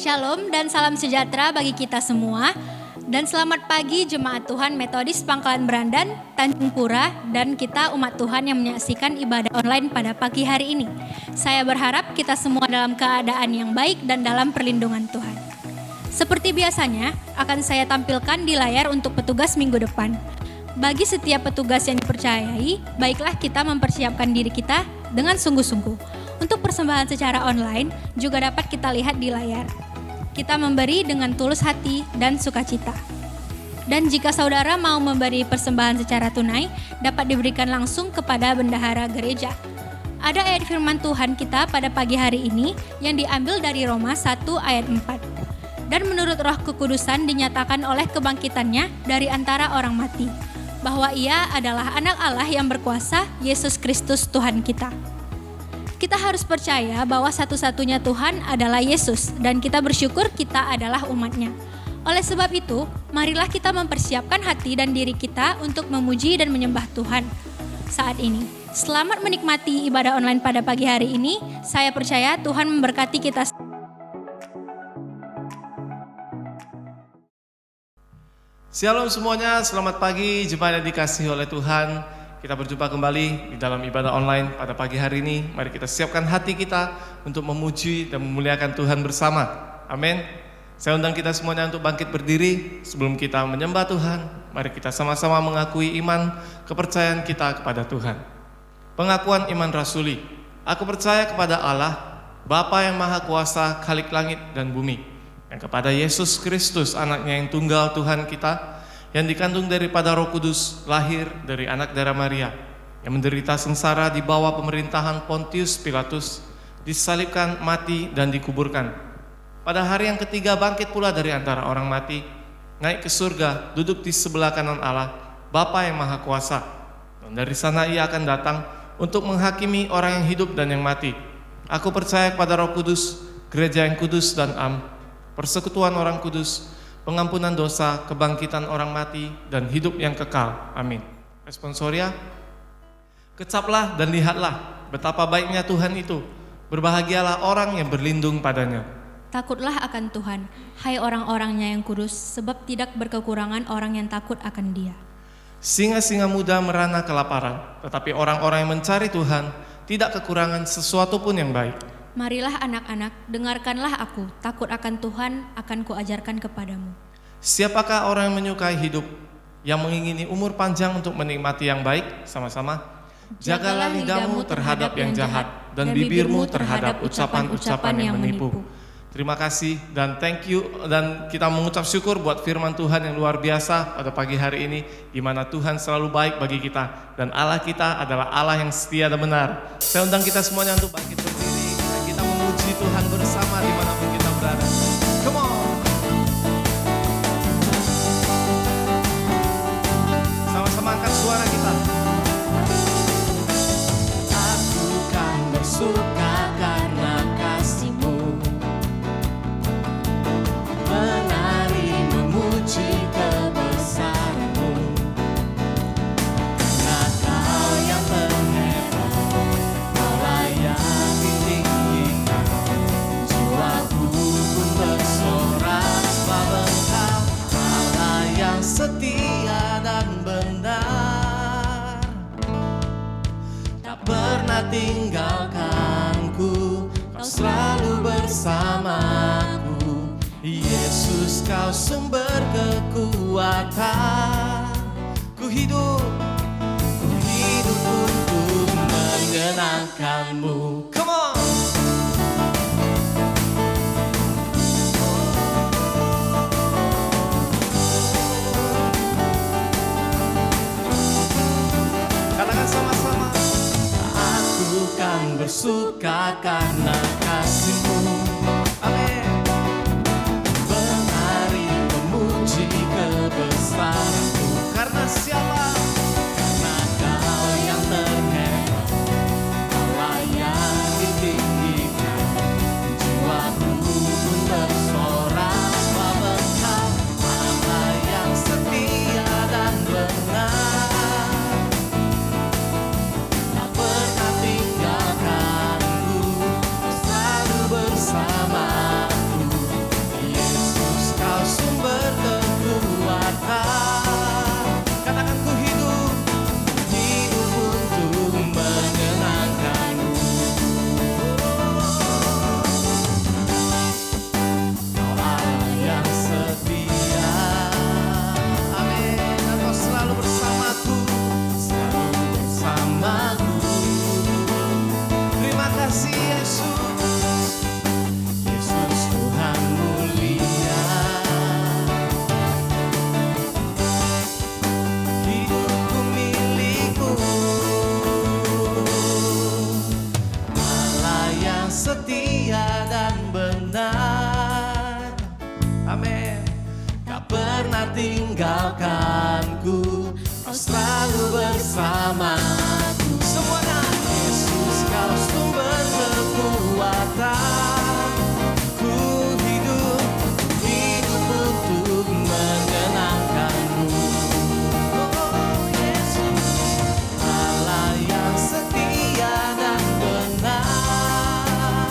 Shalom dan salam sejahtera bagi kita semua. Dan selamat pagi Jemaat Tuhan Metodis Pangkalan Berandan, Tanjung Pura, dan kita umat Tuhan yang menyaksikan ibadah online pada pagi hari ini. Saya berharap kita semua dalam keadaan yang baik dan dalam perlindungan Tuhan. Seperti biasanya, akan saya tampilkan di layar untuk petugas minggu depan. Bagi setiap petugas yang dipercayai, baiklah kita mempersiapkan diri kita dengan sungguh-sungguh. Untuk persembahan secara online juga dapat kita lihat di layar. Kita memberi dengan tulus hati dan sukacita. Dan jika saudara mau memberi persembahan secara tunai, dapat diberikan langsung kepada bendahara gereja. Ada ayat firman Tuhan kita pada pagi hari ini yang diambil dari Roma 1 ayat 4. Dan menurut Roh Kekudusan dinyatakan oleh kebangkitannya dari antara orang mati, bahwa ia adalah anak Allah yang berkuasa, Yesus Kristus Tuhan kita. Kita harus percaya bahwa satu-satunya Tuhan adalah Yesus dan kita bersyukur kita adalah umatnya. Oleh sebab itu, marilah kita mempersiapkan hati dan diri kita untuk memuji dan menyembah Tuhan saat ini. Selamat menikmati ibadah online pada pagi hari ini. Saya percaya Tuhan memberkati kita. Shalom semuanya, selamat pagi jemaat yang dikasihi oleh Tuhan. Kita berjumpa kembali di dalam ibadah online pada pagi hari ini. Mari kita siapkan hati kita untuk memuji dan memuliakan Tuhan bersama. Amin. Saya undang kita semuanya untuk bangkit berdiri sebelum kita menyembah Tuhan. Mari kita sama-sama mengakui iman kepercayaan kita kepada Tuhan. Pengakuan iman rasuli. Aku percaya kepada Allah, Bapa yang Maha Kuasa, Khalik langit dan bumi, dan kepada Yesus Kristus, anaknya yang tunggal Tuhan kita, yang dikandung daripada Roh Kudus, lahir dari anak darah Maria, yang menderita sengsara di bawah pemerintahan Pontius Pilatus, disalibkan, mati, dan dikuburkan. Pada hari yang ketiga bangkit pula dari antara orang mati, naik ke surga, duduk di sebelah kanan Allah, Bapa yang Maha Kuasa. Dan dari sana ia akan datang untuk menghakimi orang yang hidup dan yang mati. Aku percaya kepada Roh Kudus, gereja yang kudus dan am, persekutuan orang kudus, pengampunan dosa, kebangkitan orang mati, dan hidup yang kekal. Amin. Responsoria. Kecaplah dan lihatlah betapa baiknya Tuhan itu. Berbahagialah orang yang berlindung padanya. Takutlah akan Tuhan, hai orang-orangnya yang kudus, sebab tidak berkekurangan orang yang takut akan Dia. Singa-singa muda merana kelaparan, tetapi orang-orang yang mencari Tuhan tidak kekurangan sesuatu pun yang baik. Marilah anak-anak, dengarkanlah aku, takut akan Tuhan akan kuajarkan kepadamu. Siapakah orang yang menyukai hidup, yang mengingini umur panjang untuk menikmati yang baik? Sama-sama. Jagalah lidahmu terhadap yang jahat, dan bibirmu terhadap ucapan-ucapan yang menipu. Terima kasih dan thank you, dan kita mengucap syukur buat firman Tuhan yang luar biasa pada pagi hari ini, di mana Tuhan selalu baik bagi kita, dan Allah kita adalah Allah yang setia dan benar. Saya undang kita semuanya untuk bangkit berdiri. Puji Tuhan bersama dimanapun kita berada. Come on. Sama-sama angkat suara kita. Aku kan bersuka karena kasih-Mu, menari memuji kebesaran-Mu. Karena Kau yang terhebat, Kau layak ditinggikan. Jiwaku pun bersorak sebab Engkau Allah yang setia dan benar, tak pernah tinggalkanku, Kau selalu bersamaku. Yesus, Kau sumber kekuatan. Ku hidup untuk menyenangkan-Mu. Come on. Katakan sama-sama. Aku kan bersuka karena kasih-Mu. Amin. Menari memuji kebesaran-Mu. Karena siapa? Karena Kau yang terhebat, Kau layak ditinggikan. Jiwaku pun bersorak sebab Engkau Allah yang setia dan benar, tak pernah tinggalkanku, selalu bersama. Amin. Kau pernah tinggalkanku, Kau selalu bersamaku. Semuanya, Yesus Kau sumber kekuatan. Ku hidup untuk menyenangkan-Mu. Oh Yesus, Allah yang setia dan benar,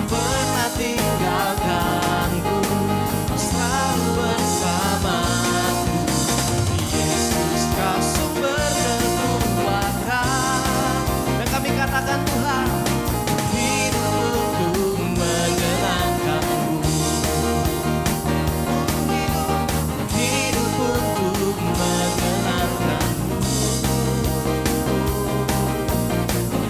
pernah tinggalkanku, Kau selalu bersamaku. Yesus Kau sumber kekuatan. Dan kami katakan Tuhan, hidup untuk menyenangkan-Mu. Hidup untuk menyenangkan-Mu.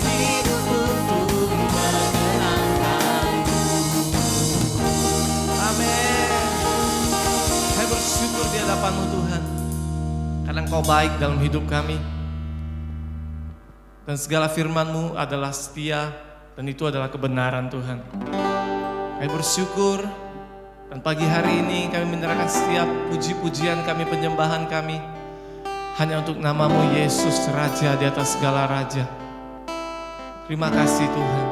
Hidup untuk menyenangkan-Mu. Amin. Saya bersyukur di hadapan-Mu Tuhan, karena Engkau baik dalam hidup kami. Dan segala firman-Mu adalah setia, dan itu adalah kebenaran Tuhan. Kami bersyukur, dan pagi hari ini kami menyerahkan setiap puji-pujian kami, penyembahan kami, hanya untuk nama-Mu Yesus, Raja di atas segala raja. Terima kasih Tuhan.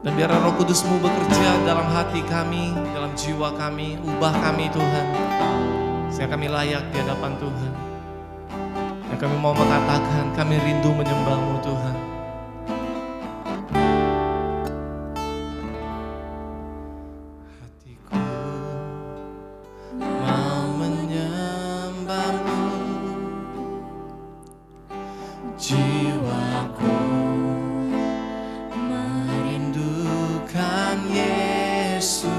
Dan biar Roh Kudus-Mu bekerja dalam hati kami, dalam jiwa kami, ubah kami Tuhan, sehingga kami layak di hadapan Tuhan. Dan kami mau mengatakan, kami rindu menyembah-Mu Tuhan. Hatiku mau menyembah-Mu, jiwaku merindukan Yesus.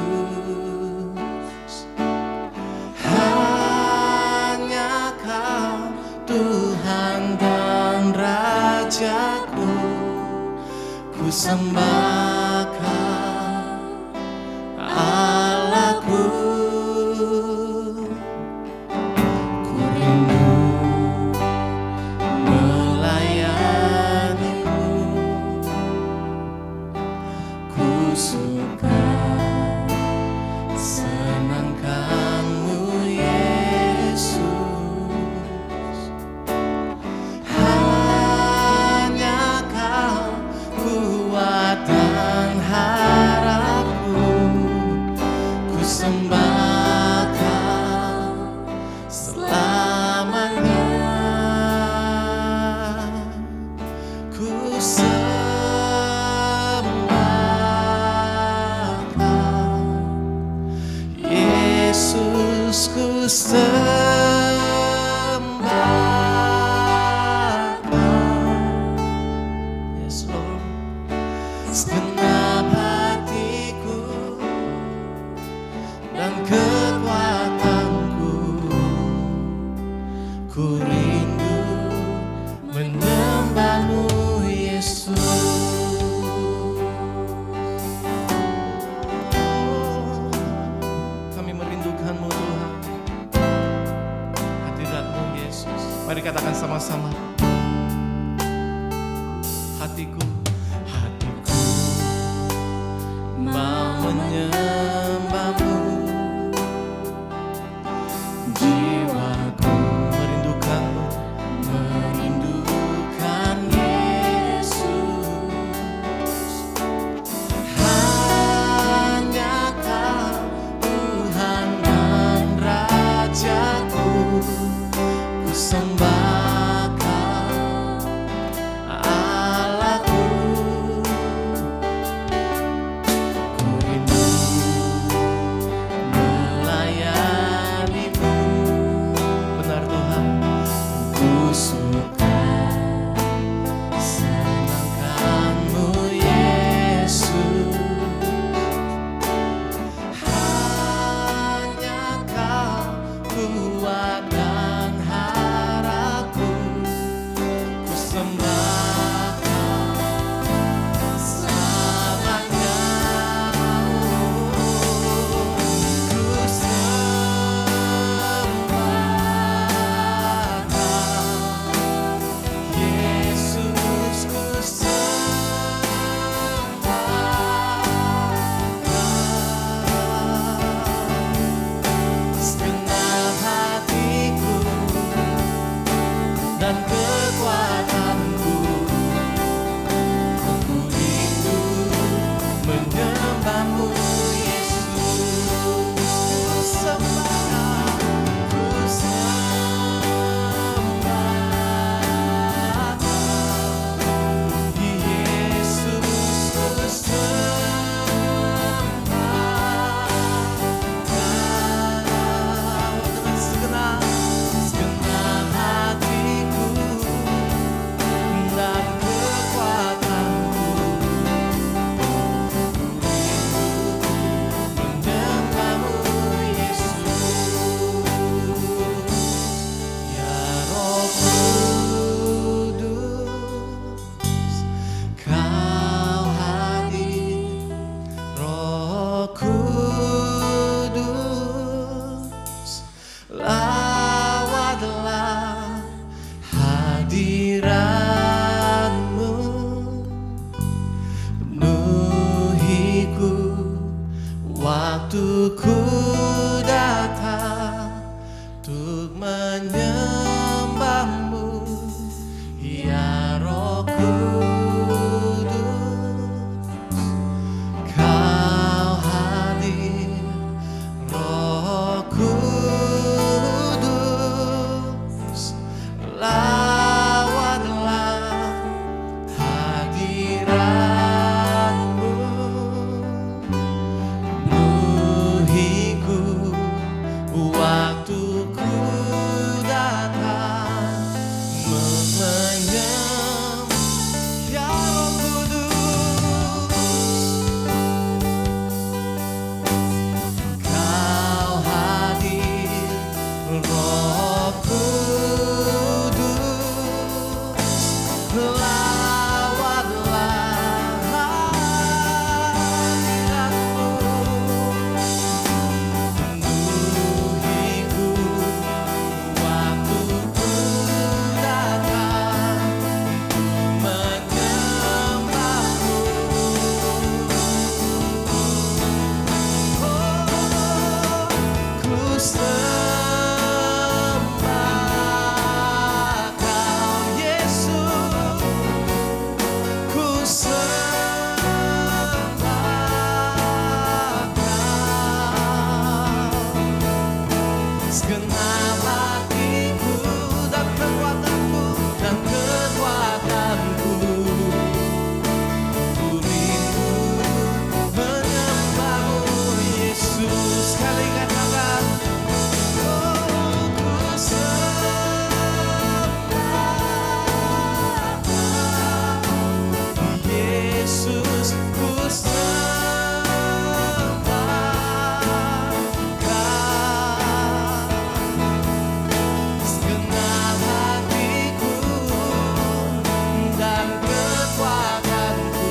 Hanya Kau Tuhan dan Rajaku, ku sembahkan Allahku. Ku rindu melayani-Mu, ku suka senangkan-Mu Yesus. Hanya Kau kuat dan harapku, ku sembahkan selamanya. Ku sembahkan Yesus, ku sembahkan. Yes Lord, segenap hatiku dan kekuatanku, ku rindu menyembah-Mu Yesus. Kami merindukan-Mu Tuhan, hadirat-Mu Yesus. Mari katakan sama-sama, hatiku mau menyembah-Mu, jiwaku merindukan-Mu, merindukan Yesus. Hanya Kau Tuhan dan Rajaku, ku sembahkan Waktuku datang untuk menyembahmu, ya Roh Kudus. Kau hadir, Roh Kudus. Lawatlah hadiratmu, penuhiku. Waktuku datang menyembah, ya Roh Kudus. Kau hadir, Roh Kudus. Lawatlah hadiratmu, penuhiku. Waktuku datang menyembahmu. Ku sembah Kau, Yesus. Ku sembah Kau. Segenap hatiku dan kekuatanku, ku rindu menyembahmu, Yesus. Sekali katakan, oh, ku sembah Yesus. Ku sembah Kau. Segenap hatiku dan kekuatanku,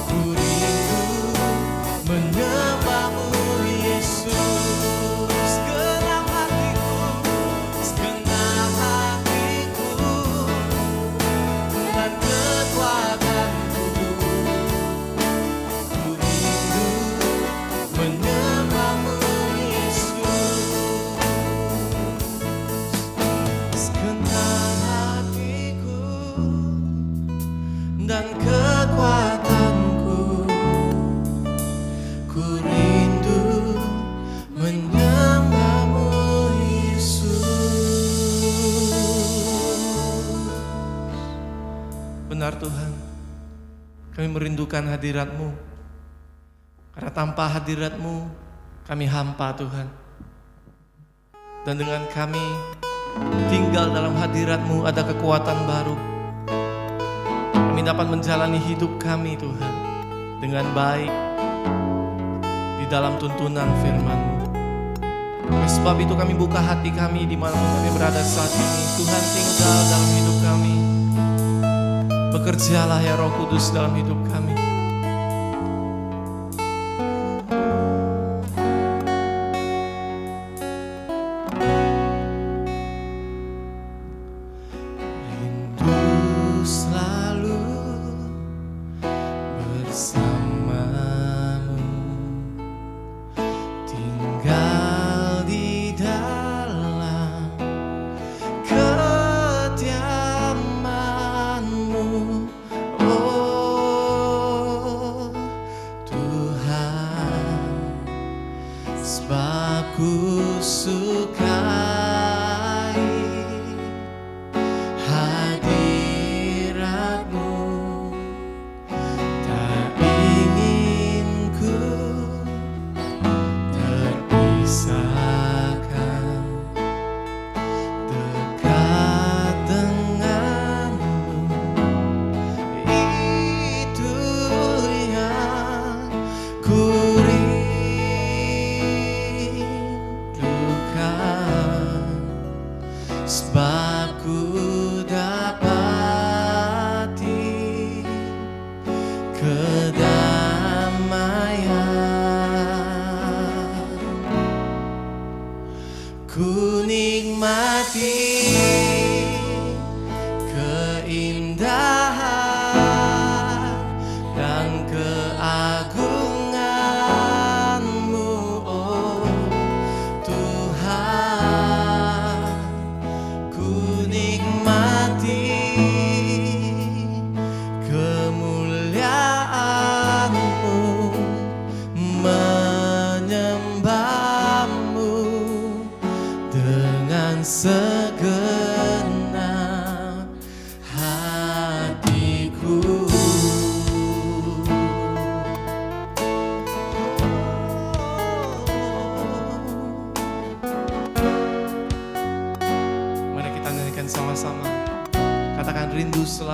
ku rindu menyembahmu, Yesus. Segenap hatiku dan kekuatanku, ku rindu menyembahmu, Yesus. Segenap hatiku dan kekuatanku, ku rindu menyembahmu, Yesus. Benar Tuhan, kami merindukan hadirat-Mu, karena tanpa hadirat-Mu kami hampa Tuhan. Dan dengan kami tinggal dalam hadirat-Mu ada kekuatan baru. Kami dapat menjalani hidup kami Tuhan dengan baik di dalam tuntunan firman-Mu. Oleh sebab itu kami buka hati kami dimanapun kami berada saat ini. Tuhan tinggal dalam hidup kami. Bekerjalah ya Roh Kudus dalam hidup kami. Rindu selalu bersamamu, tinggal di dalam kediaman-Mu, oh Tuhan. Sebab ku sukai hadirat-Mu, tak ingin ku terpisahkan dekat denganmu. Itu yang ku rindukan, sebab ku dapati kedamaian. Ku nikmati keindahan dan keagungan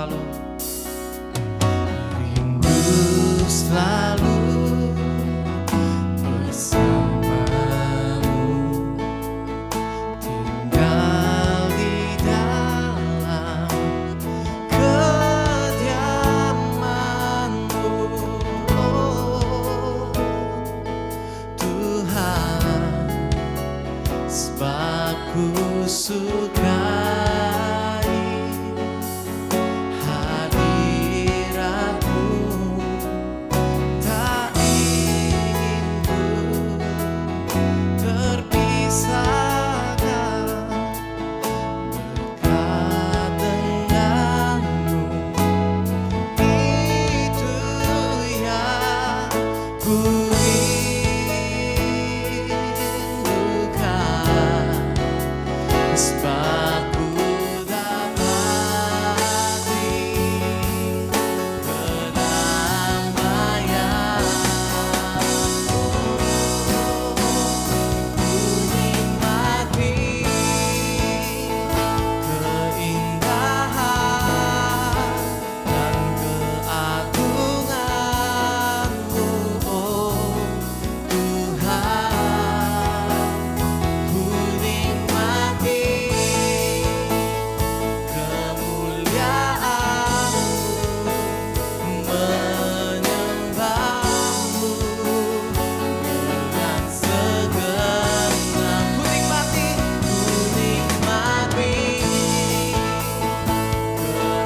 selalu. Rindu selalu bersamamu, tinggal di dalam kediaman-Mu. Oh, Tuhan, sebab ku sukai hadirat-Mu, tak ingin ku terpisahkan dekat denganmu. Itu yang ku rindukan, sebab ku dapati kedamaian. Oh, ku nikmati keindahan dan keagungan-Mu. Oh Tuhan, ku nikmati kemuliaan-Mu, menyembah-Mu dengan segenap. Ku nikmati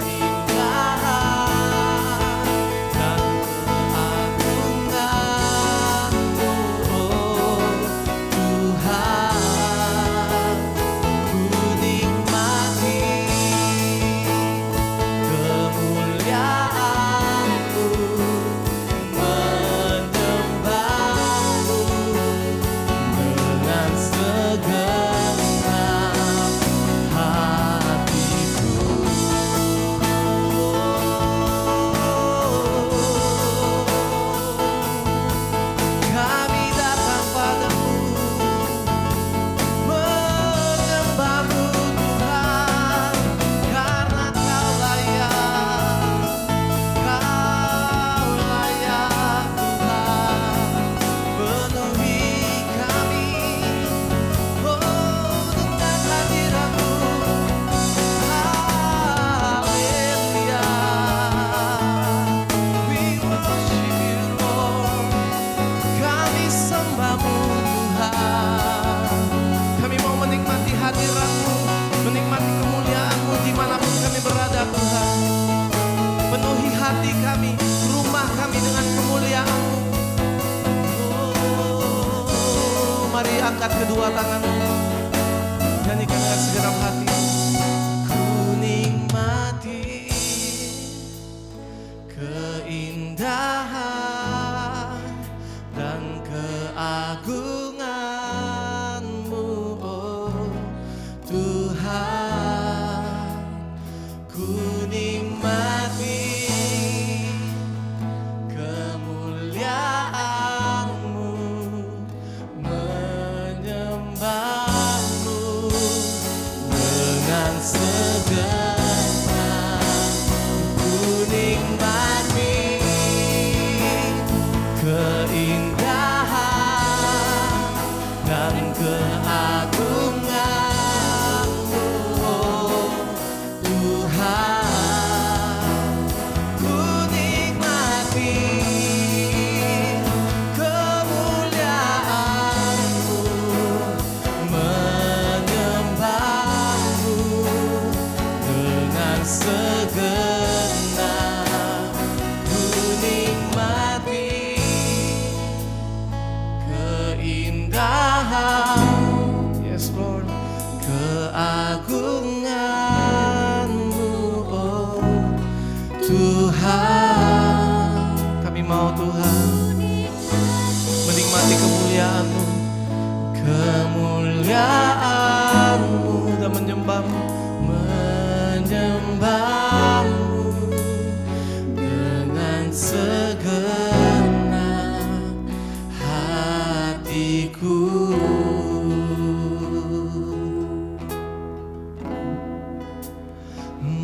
keindahan dan keagungan-Mu. Oh Tuhan, ku nikmati kemuliaan-Mu, menyembah-Mu dengan segenap hatiku. Kami datang padamu, menyembah-Mu Tuhan, karena Kau layak, Kau layak Tuhan. Penuhi kami, oh, dengan hadirat-Mu. Haleluya. We worship You Lord. Kami sembah-Mu Tuhan. Kami mau menikmati hadirat-Mu, menikmati kemuliaan-Mu dimanapun kami berada Tuhan. Penuhi hati kami, rumah kami dengan kemuliaan-Mu. Oh, mari angkat kedua tanganmu, nyanyikan dengan segenap hati. Ku nikmati keindahan dan keagungan-Mu. Oh Tuhan, ku nikmati kemuliaan-Mu, menyembah-Mu dengan segenap. Ku nikmati keindahan dan keagungan-Mu. Oh Tuhan, ku nikmati kemuliaan-Mu, menyembah-Mu dengan segenap. Ku nikmati keindahan, yes Lord, keagungan-Mu. Oh Tuhan, kami mau Tuhan menikmati kemuliaan-Mu, kemuliaan-Mu, dan menyembah-Mu, menyembah-Mu dengan segenap hatiku.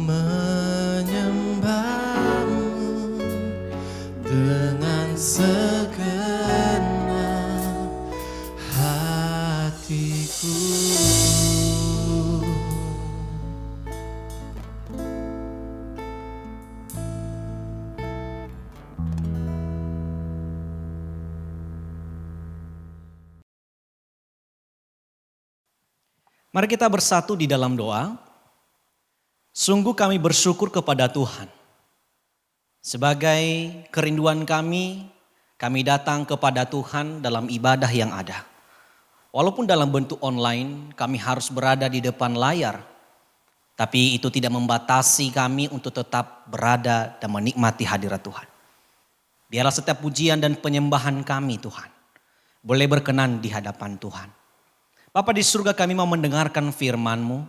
Menyembah Mari kita bersatu di dalam doa. Sungguh kami bersyukur kepada Tuhan. Sebagai kerinduan kami datang kepada Tuhan dalam ibadah yang ada. Walaupun dalam bentuk online kami harus berada di depan layar. Tapi itu tidak membatasi kami untuk tetap berada dan menikmati hadirat Tuhan. Biarlah setiap pujian dan penyembahan kami Tuhan boleh berkenan di hadapan Tuhan. Bapa di surga, kami mau mendengarkan firman-Mu.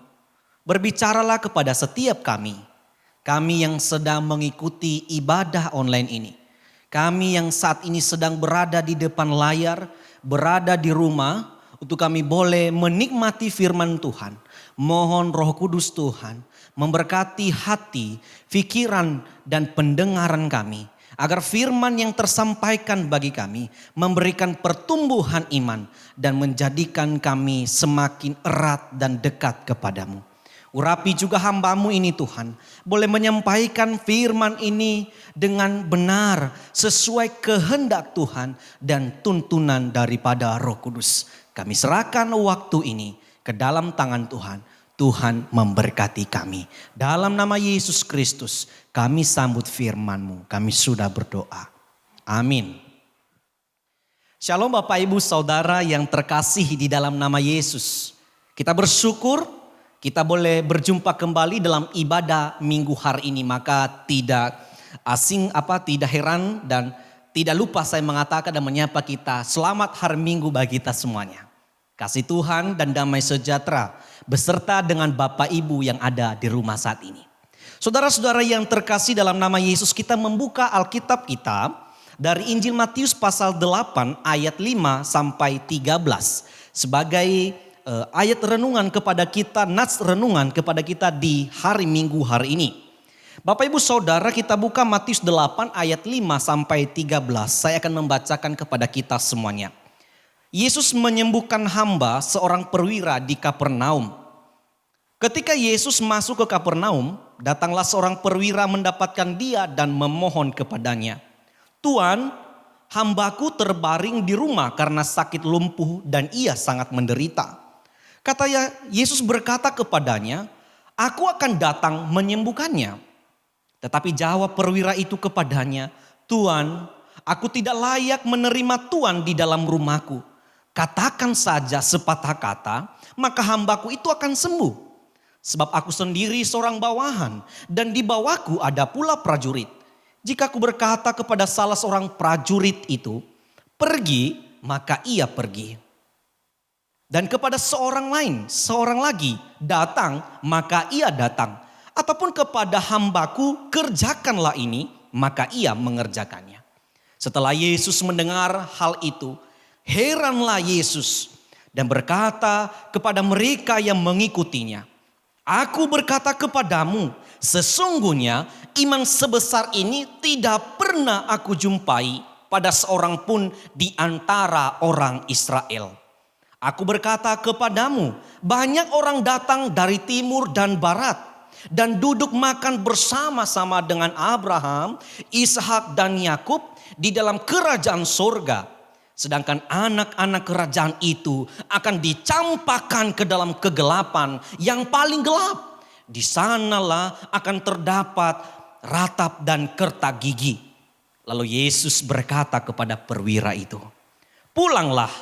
Berbicaralah kepada setiap kami yang sedang mengikuti ibadah online ini. Kami yang saat ini sedang berada di depan layar, berada di rumah, untuk kami boleh menikmati firman Tuhan. Mohon Roh Kudus Tuhan memberkati hati, pikiran dan pendengaran kami. Agar firman yang tersampaikan bagi kami memberikan pertumbuhan iman dan menjadikan kami semakin erat dan dekat kepadamu. Urapi juga hamba-Mu ini Tuhan, boleh menyampaikan firman ini dengan benar sesuai kehendak Tuhan dan tuntunan daripada Roh Kudus. Kami serahkan waktu ini ke dalam tangan Tuhan. Tuhan memberkati kami. Dalam nama Yesus Kristus kami sambut firman-Mu. Kami sudah berdoa. Amin. Shalom Bapak Ibu Saudara yang terkasih di dalam nama Yesus. Kita bersyukur kita boleh berjumpa kembali dalam ibadah minggu hari ini. Maka tidak asing tidak heran dan tidak lupa saya mengatakan dan menyapa kita. Selamat hari Minggu bagi kita semuanya. Kasih Tuhan dan damai sejahtera beserta dengan Bapak Ibu yang ada di rumah saat ini. Saudara-saudara yang terkasih dalam nama Yesus, kita membuka Alkitab kita dari Injil Matius pasal 8 ayat 5 sampai 13 sebagai ayat renungan kepada kita, nats renungan kepada kita di hari Minggu hari ini. Bapak Ibu Saudara, kita buka Matius 8 ayat 5 sampai 13. Saya akan membacakan kepada kita semuanya. Yesus menyembuhkan hamba seorang perwira di Kapernaum. Ketika Yesus masuk ke Kapernaum, datanglah seorang perwira mendapatkan dia dan memohon kepadanya. Tuan, hambaku terbaring di rumah karena sakit lumpuh dan ia sangat menderita. Katanya, Yesus berkata kepadanya, aku akan datang menyembuhkannya. Tetapi jawab perwira itu kepadanya, Tuan, aku tidak layak menerima Tuan di dalam rumahku. Katakan saja sepatah kata, maka hambaku itu akan sembuh. Sebab aku sendiri seorang bawahan dan di bawahku ada pula prajurit. Jika aku berkata kepada salah seorang prajurit itu, pergi, maka ia pergi. Dan kepada seorang lagi, datang, maka ia datang. Ataupun kepada hambaku, kerjakanlah ini, maka ia mengerjakannya. Setelah Yesus mendengar hal itu, heranlah Yesus dan berkata kepada mereka yang mengikutinya, aku berkata kepadamu, sesungguhnya iman sebesar ini tidak pernah aku jumpai pada seorang pun di antara orang Israel. Aku berkata kepadamu, banyak orang datang dari timur dan barat dan duduk makan bersama-sama dengan Abraham, Ishak dan Yakub di dalam kerajaan sorga. Sedangkan anak-anak kerajaan itu akan dicampakkan ke dalam kegelapan yang paling gelap. Di sanalah akan terdapat ratap dan kertak gigi. Lalu Yesus berkata kepada perwira itu, pulanglah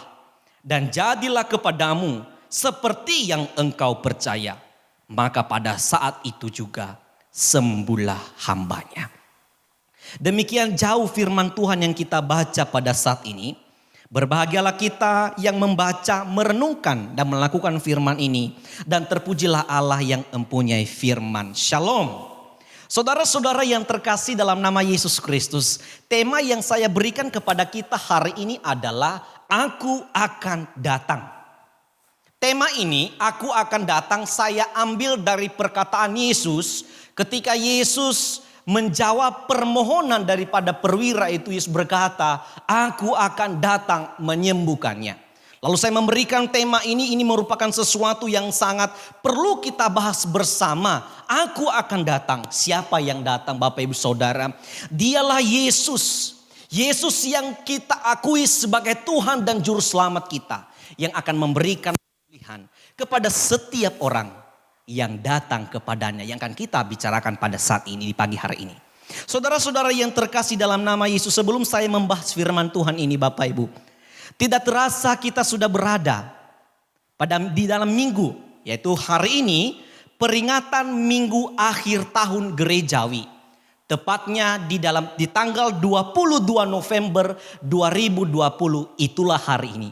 dan jadilah kepadamu seperti yang engkau percaya. Maka pada saat itu juga sembuhlah hambanya. Demikian jauh firman Tuhan yang kita baca pada saat ini. Berbahagialah kita yang membaca, merenungkan dan melakukan firman ini. Dan terpujilah Allah yang mempunyai firman. Shalom. Saudara-saudara yang terkasih dalam nama Yesus Kristus. Tema yang saya berikan kepada kita hari ini adalah Aku akan datang. Tema ini, aku akan datang, saya ambil dari perkataan Yesus. Ketika Yesus menjawab permohonan daripada perwira itu, Yesus berkata, aku akan datang menyembuhkannya. Lalu saya memberikan tema ini merupakan sesuatu yang sangat perlu kita bahas bersama. Aku akan datang. Siapa yang datang Bapak Ibu Saudara? Dialah Yesus. Yesus yang kita akui sebagai Tuhan dan Juru Selamat kita. Yang akan memberikan pilihan kepada setiap orang yang datang kepadanya, yang akan kita bicarakan pada saat ini, di pagi hari ini. Saudara-saudara yang terkasih dalam nama Yesus, sebelum saya membahas firman Tuhan ini Bapak Ibu, tidak terasa kita sudah berada di dalam minggu, yaitu hari ini peringatan minggu akhir tahun gerejawi. Tepatnya di tanggal 22 November 2020, itulah hari ini.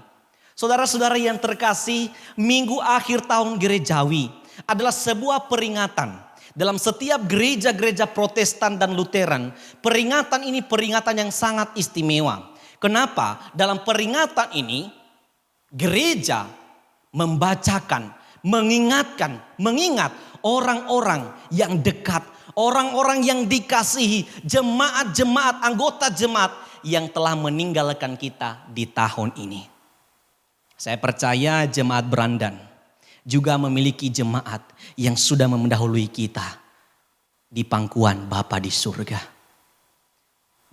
Saudara-saudara yang terkasih, minggu akhir tahun gerejawi adalah sebuah peringatan. Dalam setiap gereja-gereja Protestan dan Lutheran, peringatan ini peringatan yang sangat istimewa. Kenapa? Dalam peringatan ini, gereja membacakan, mengingat orang-orang yang dekat, orang-orang yang dikasihi, jemaat-jemaat, anggota jemaat yang telah meninggalkan kita di tahun ini. Saya percaya jemaat Brandan juga memiliki jemaat yang sudah mendahului kita di pangkuan Bapa di surga.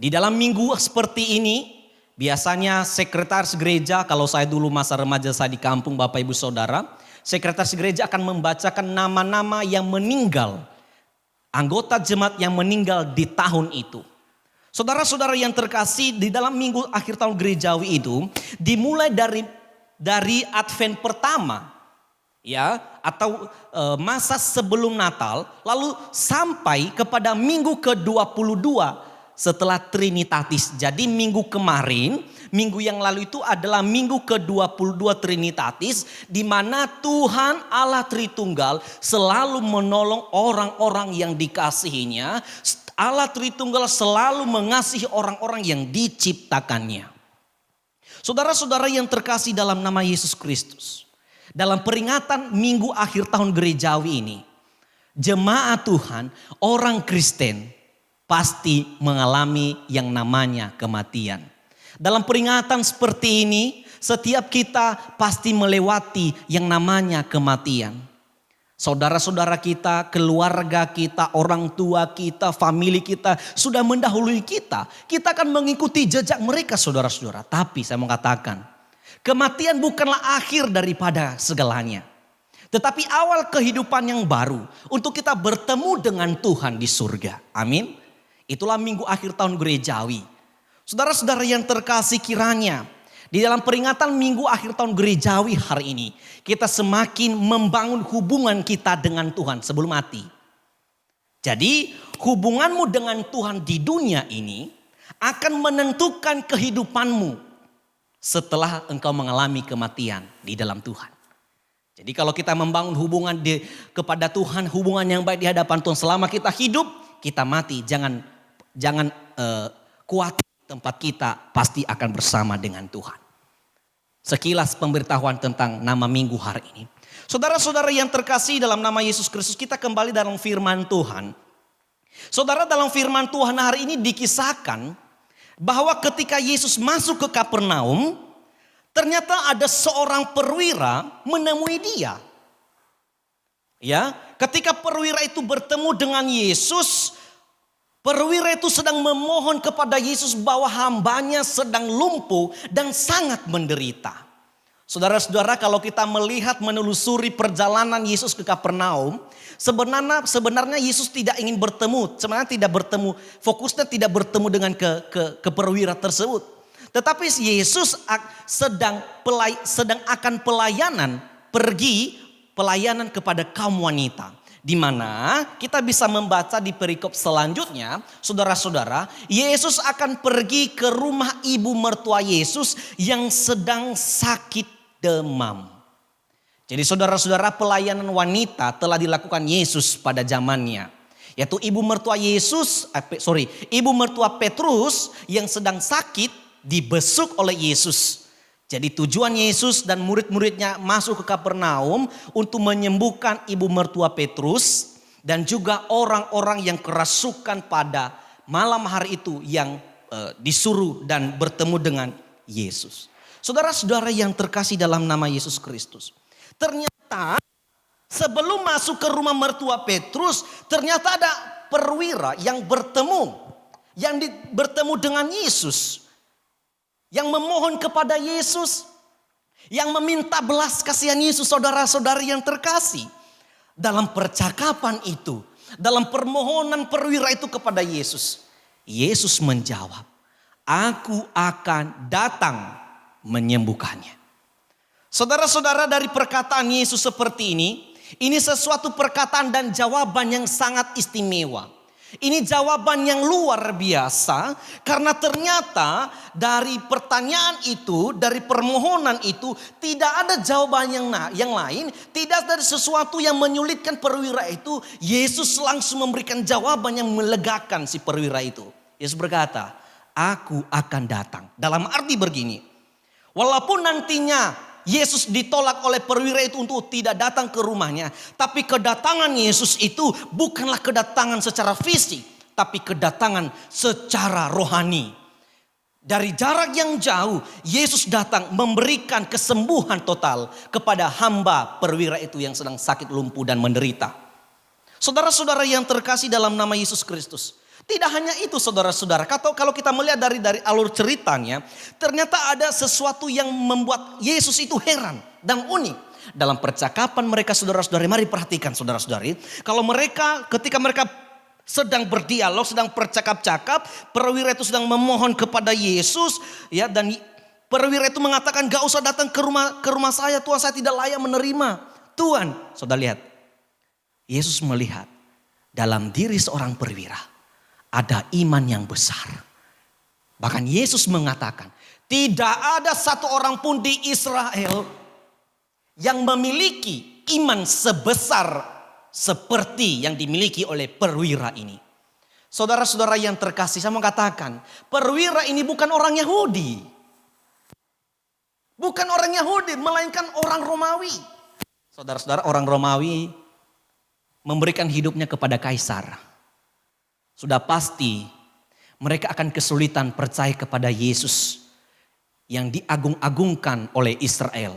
Di dalam minggu seperti ini, biasanya sekretaris gereja, kalau saya dulu masa remaja saya di kampung Bapak Ibu Saudara, sekretaris gereja akan membacakan nama-nama yang meninggal, anggota jemaat yang meninggal di tahun itu. Saudara-saudara yang terkasih, di dalam minggu akhir tahun gerejawi itu dimulai dari Advent pertama, ya, atau masa sebelum Natal, lalu sampai kepada minggu ke-22 setelah Trinitatis. Jadi minggu kemarin, minggu yang lalu itu adalah minggu ke-22 Trinitatis, di mana Tuhan Allah Tritunggal selalu menolong orang-orang yang dikasihinya. Allah Tritunggal selalu mengasihi orang-orang yang diciptakannya. Saudara-saudara yang terkasih dalam nama Yesus Kristus, dalam peringatan minggu akhir tahun gerejawi ini, jemaat Tuhan, orang Kristen pasti mengalami yang namanya kematian. Dalam peringatan seperti ini, setiap kita pasti melewati yang namanya kematian. Saudara-saudara kita, keluarga kita, orang tua kita, famili kita sudah mendahului kita. Kita akan mengikuti jejak mereka, saudara-saudara. Tapi saya mau katakan, kematian bukanlah akhir daripada segalanya, tetapi awal kehidupan yang baru untuk kita bertemu dengan Tuhan di surga. Amin. Itulah minggu akhir tahun gerejawi. Saudara-saudara yang terkasih, kiranya di dalam peringatan minggu akhir tahun gerejawi hari ini, kita semakin membangun hubungan kita dengan Tuhan sebelum mati. Jadi hubunganmu dengan Tuhan di dunia ini akan menentukan kehidupanmu setelah engkau mengalami kematian di dalam Tuhan. Jadi kalau kita membangun hubungan kepada Tuhan, hubungan yang baik di hadapan Tuhan selama kita hidup, kita mati, jangan khawatir, tempat kita pasti akan bersama dengan Tuhan. Sekilas pemberitahuan tentang nama minggu hari ini. Saudara-saudara yang terkasih dalam nama Yesus Kristus, kita kembali dalam firman Tuhan. Saudara, dalam firman Tuhan hari ini dikisahkan bahwa ketika Yesus masuk ke Kapernaum, ternyata ada seorang perwira menemui dia. Ya, ketika perwira itu bertemu dengan Yesus, perwira itu sedang memohon kepada Yesus bahwa hambanya sedang lumpuh dan sangat menderita. Saudara-saudara, kalau kita melihat menelusuri perjalanan Yesus ke Kapernaum, sebenarnya Yesus tidak ingin bertemu, sebenarnya tidak bertemu, fokusnya tidak bertemu dengan ke perwira tersebut. Tetapi Yesus sedang akan pelayanan kepada kaum wanita. Di mana kita bisa membaca di perikop selanjutnya, saudara-saudara, Yesus akan pergi ke rumah ibu mertua Yesus yang sedang sakit demam. Jadi saudara-saudara, pelayanan wanita telah dilakukan Yesus pada zamannya. Yaitu ibu mertua Petrus yang sedang sakit dibesuk oleh Yesus. Jadi tujuan Yesus dan murid-muridnya masuk ke Kapernaum untuk menyembuhkan ibu mertua Petrus dan juga orang-orang yang kerasukan pada malam hari itu yang disuruh dan bertemu dengan Yesus. Saudara-saudara yang terkasih dalam nama Yesus Kristus, ternyata sebelum masuk ke rumah mertua Petrus, ternyata ada perwira yang bertemu dengan Yesus. Yang memohon kepada Yesus, Yang meminta belas kasihan Yesus, saudara-saudari yang terkasih. Dalam percakapan itu, dalam permohonan perwira itu kepada Yesus, Yesus menjawab, aku akan datang menyembuhkannya. Saudara-saudara, dari perkataan Yesus seperti ini sesuatu perkataan dan jawaban yang sangat istimewa. Ini jawaban yang luar biasa karena ternyata dari pertanyaan itu, dari permohonan itu tidak ada jawaban yang lain, tidak ada sesuatu yang menyulitkan perwira itu. Yesus langsung memberikan jawaban yang melegakan si perwira itu. Yesus berkata, aku akan datang. Dalam arti begini, walaupun nantinya Yesus ditolak oleh perwira itu untuk tidak datang ke rumahnya. Tapi kedatangan Yesus itu bukanlah kedatangan secara fisik, tapi kedatangan secara rohani. Dari jarak yang jauh, Yesus datang memberikan kesembuhan total kepada hamba perwira itu yang sedang sakit lumpuh dan menderita. Saudara-saudara yang terkasih dalam nama Yesus Kristus. Tidak hanya itu saudara-saudara, kalau kita melihat dari alur ceritanya, ternyata ada sesuatu yang membuat Yesus itu heran dan unik. Dalam percakapan mereka saudara-saudari, mari perhatikan saudara-saudari. Ketika mereka sedang berdialog, sedang bercakap-cakap, perwira itu sedang memohon kepada Yesus. Ya, dan perwira itu mengatakan, gak usah datang ke rumah saya, Tuhan, saya tidak layak menerima. Tuhan, saudara lihat, Yesus melihat dalam diri seorang perwira ada iman yang besar. Bahkan Yesus mengatakan, tidak ada satu orang pun di Israel yang memiliki iman sebesar seperti yang dimiliki oleh perwira ini. Saudara-saudara yang terkasih, saya mau katakan, perwira ini bukan orang Yahudi. Bukan orang Yahudi, melainkan orang Romawi. Saudara-saudara, orang Romawi memberikan hidupnya kepada kaisar. Sudah pasti mereka akan kesulitan percaya kepada Yesus yang diagung-agungkan oleh Israel.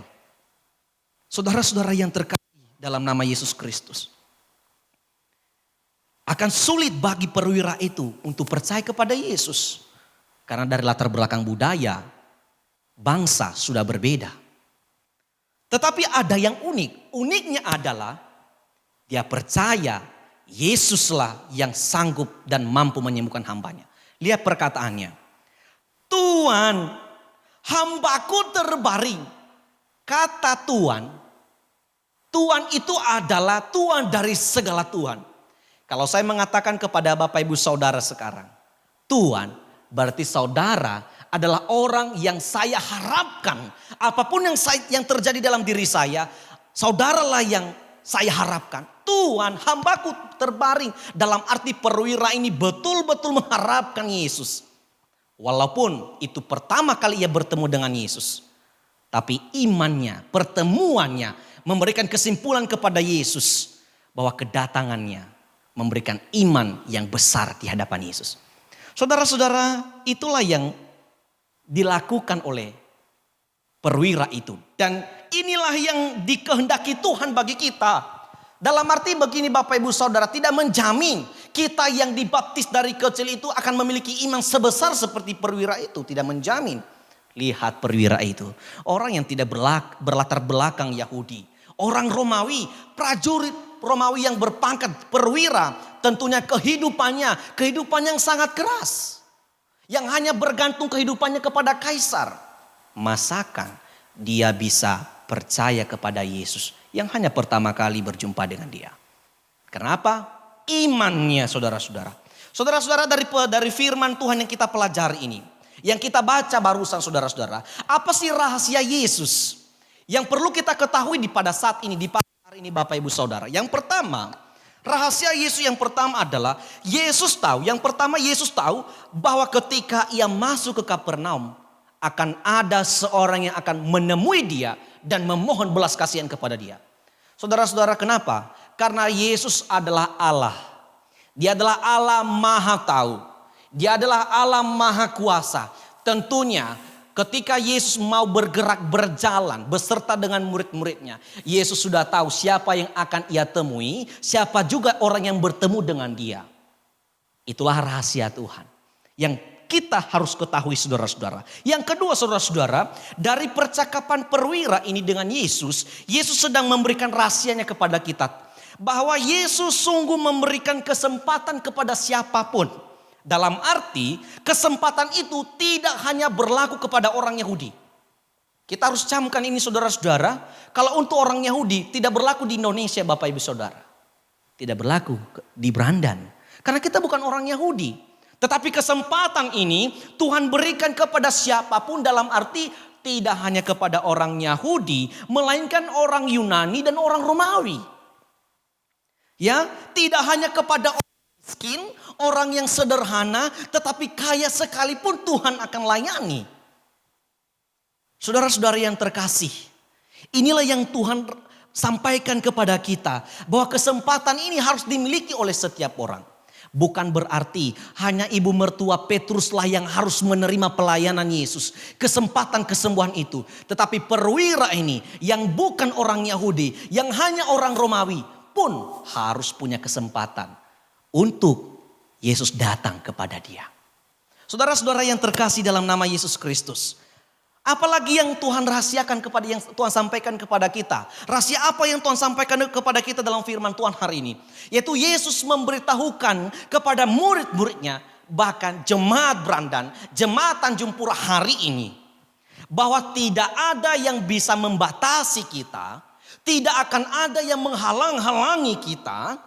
Saudara-saudara yang terkasih dalam nama Yesus Kristus. Akan sulit bagi perwira itu untuk percaya kepada Yesus. Karena dari latar belakang budaya, bangsa sudah berbeda. Tetapi ada yang unik. Uniknya adalah dia percaya Yesuslah yang sanggup dan mampu menyembuhkan hambanya. Lihat perkataannya. Tuhan, hambaku terbaring. Kata Tuhan. Tuhan itu adalah Tuhan dari segala Tuhan. Kalau saya mengatakan kepada Bapak Ibu Saudara sekarang. Tuhan berarti saudara adalah orang yang saya harapkan. Apapun yang terjadi dalam diri saya. Saudaralah yang saya harapkan. Tuhan, hambaku terbaring. Dalam arti perwira ini betul-betul mengharapkan Yesus. Walaupun itu pertama kali ia bertemu dengan Yesus. Tapi imannya, pertemuannya memberikan kesimpulan kepada Yesus. Bahwa kedatangannya memberikan iman yang besar di hadapan Yesus. Saudara-saudara, itulah yang dilakukan oleh perwira itu. Dan inilah yang dikehendaki Tuhan bagi kita. Dalam arti begini Bapak Ibu Saudara, tidak menjamin kita yang dibaptis dari kecil itu akan memiliki iman sebesar seperti perwira itu. Tidak menjamin. Lihat perwira itu. Orang yang tidak berlatar belakang Yahudi. Orang Romawi, prajurit Romawi yang berpangkat perwira. Tentunya kehidupan yang sangat keras. Yang hanya bergantung kehidupannya kepada kaisar. Masakan dia bisa percaya kepada Yesus yang hanya pertama kali berjumpa dengan dia. Kenapa? Imannya saudara-saudara. Saudara-saudara, dari firman Tuhan yang kita pelajari ini, yang kita baca barusan saudara-saudara, apa sih rahasia Yesus yang perlu kita ketahui pada saat ini, di pagi hari ini Bapak Ibu Saudara? Yang pertama, rahasia Yesus yang pertama adalah Yesus tahu bahwa ketika ia masuk ke Kapernaum akan ada seorang yang akan menemui dia dan memohon belas kasihan kepada dia. Saudara-saudara, kenapa? Karena Yesus adalah Allah. Dia adalah Allah Maha Tahu. Dia adalah Allah Maha Kuasa. Tentunya ketika Yesus mau bergerak berjalan beserta dengan murid-muridnya, Yesus sudah tahu siapa yang akan ia temui, siapa juga orang yang bertemu dengan dia. Itulah rahasia Tuhan yang kita harus ketahui saudara-saudara. Yang kedua saudara-saudara, dari percakapan perwira ini dengan Yesus, Yesus sedang memberikan rahasianya kepada kita. Bahwa Yesus sungguh memberikan kesempatan kepada siapapun. Dalam arti kesempatan itu tidak hanya berlaku kepada orang Yahudi. Kita harus camkan ini saudara-saudara. Kalau untuk orang Yahudi tidak berlaku di Indonesia Bapak Ibu Saudara. Tidak berlaku di Brandan. Karena kita bukan orang Yahudi. Tetapi kesempatan ini Tuhan berikan kepada siapapun, dalam arti tidak hanya kepada orang Yahudi, melainkan orang Yunani dan orang Romawi. Ya, tidak hanya kepada orang miskin, orang yang sederhana, tetapi kaya sekalipun Tuhan akan layani. Saudara-saudara yang terkasih, inilah yang Tuhan sampaikan kepada kita, bahwa kesempatan ini harus dimiliki oleh setiap orang. Bukan berarti hanya ibu mertua Petruslah yang harus menerima pelayanan Yesus. Kesempatan kesembuhan itu. Tetapi perwira ini yang bukan orang Yahudi, yang hanya orang Romawi pun harus punya kesempatan untuk Yesus datang kepada dia. Saudara-saudara yang terkasih dalam nama Yesus Kristus. Apalagi yang Tuhan rahasiakan kepada, yang Tuhan sampaikan kepada kita. Rahasia apa yang Tuhan sampaikan kepada kita dalam firman Tuhan hari ini? Yaitu Yesus memberitahukan kepada murid-muridnya, bahkan jemaat Brandan, jemaat Tanjung Pura hari ini, bahwa tidak ada yang bisa membatasi kita, tidak akan ada yang menghalang-halangi kita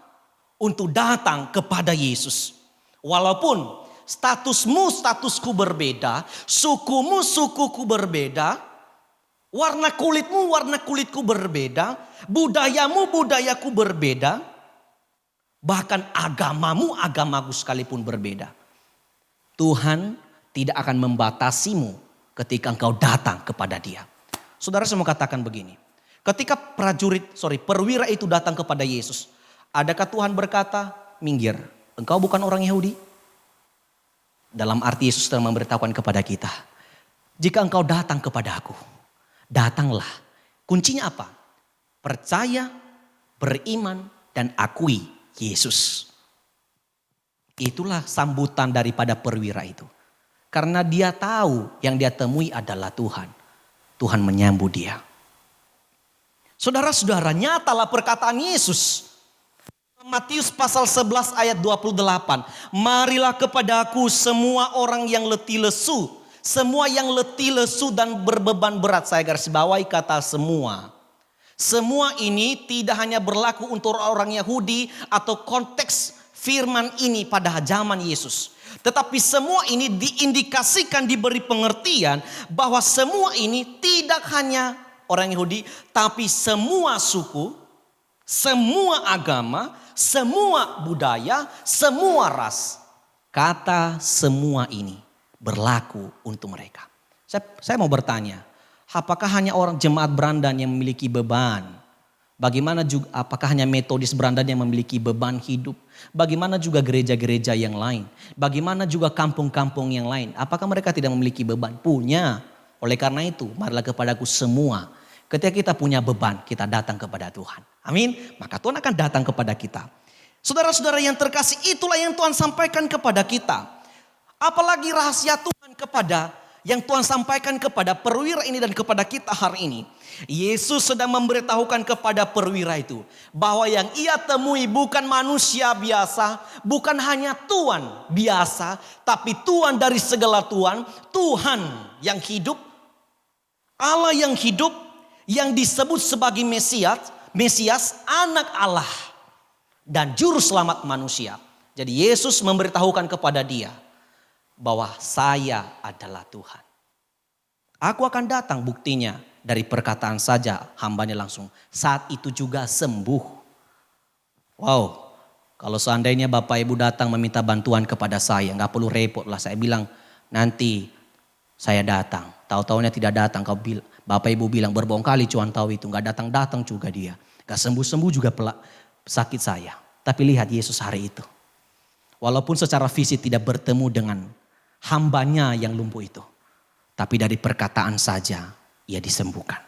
untuk datang kepada Yesus. Walaupun statusmu, statusku berbeda, sukumu, sukuku berbeda, warna kulitmu, warna kulitku berbeda, budayamu, budayaku berbeda, bahkan agamamu, agamaku sekalipun berbeda. Tuhan tidak akan membatasimu ketika engkau datang kepada Dia. Saudara, saya mau katakan begini. Ketika perwira itu datang kepada Yesus, adakah Tuhan berkata, minggir, engkau bukan orang Yahudi? Dalam arti Yesus sedang memberitahukan kepada kita, jika engkau datang kepada aku, datanglah. Kuncinya apa? Percaya, beriman, dan akui Yesus. Itulah sambutan daripada perwira itu. Karena dia tahu yang dia temui adalah Tuhan. Tuhan menyambut dia. Saudara-saudara, nyatalah perkataan Yesus. Matius pasal 11 ayat 28. Marilah kepadaku semua orang yang letih lesu. Semua yang letih lesu dan berbeban berat. Saya garis bawahi kata semua. Semua ini tidak hanya berlaku untuk orang Yahudi atau konteks firman ini pada zaman Yesus. Tetapi semua ini diindikasikan, diberi pengertian bahwa semua ini tidak hanya orang Yahudi, tapi semua suku, semua agama, semua budaya, semua ras. Kata semua ini berlaku untuk mereka. Saya mau bertanya, apakah hanya orang jemaat Brandan yang memiliki beban? Bagaimana juga, apakah hanya Metodis Brandan yang memiliki beban hidup? Bagaimana juga gereja-gereja yang lain? Bagaimana juga kampung-kampung yang lain? Apakah mereka tidak memiliki beban? Punya. Oleh karena itu, marilah kepadaku semua. Ketika kita punya beban, kita datang kepada Tuhan. Amin. Maka Tuhan akan datang kepada kita. Saudara-saudara yang terkasih, itulah yang Tuhan sampaikan kepada kita. Apalagi rahasia Tuhan yang Tuhan sampaikan kepada perwira ini dan kepada kita hari ini. Yesus sedang memberitahukan kepada perwira itu bahwa yang ia temui bukan manusia biasa, bukan hanya Tuhan biasa, tapi Tuhan dari segala Tuhan, Tuhan yang hidup, Allah yang hidup, yang disebut sebagai Mesias, anak Allah dan juru selamat manusia. Jadi Yesus memberitahukan kepada dia bahwa saya adalah Tuhan. Aku akan datang, buktinya dari perkataan saja hambanya langsung saat itu juga sembuh. Wow, kalau seandainya Bapak Ibu datang meminta bantuan kepada saya, gak perlu repot lah. Saya bilang nanti saya datang. Tahu-taunya tidak datang. Bapak Ibu bilang berbohong kali cuan tahu itu. Gak datang-datang juga dia. Gak sembuh-sembuh juga sakit saya. Tapi lihat Yesus hari itu. Walaupun secara fisik tidak bertemu dengan hambanya yang lumpuh itu. Tapi dari perkataan saja ia disembuhkan.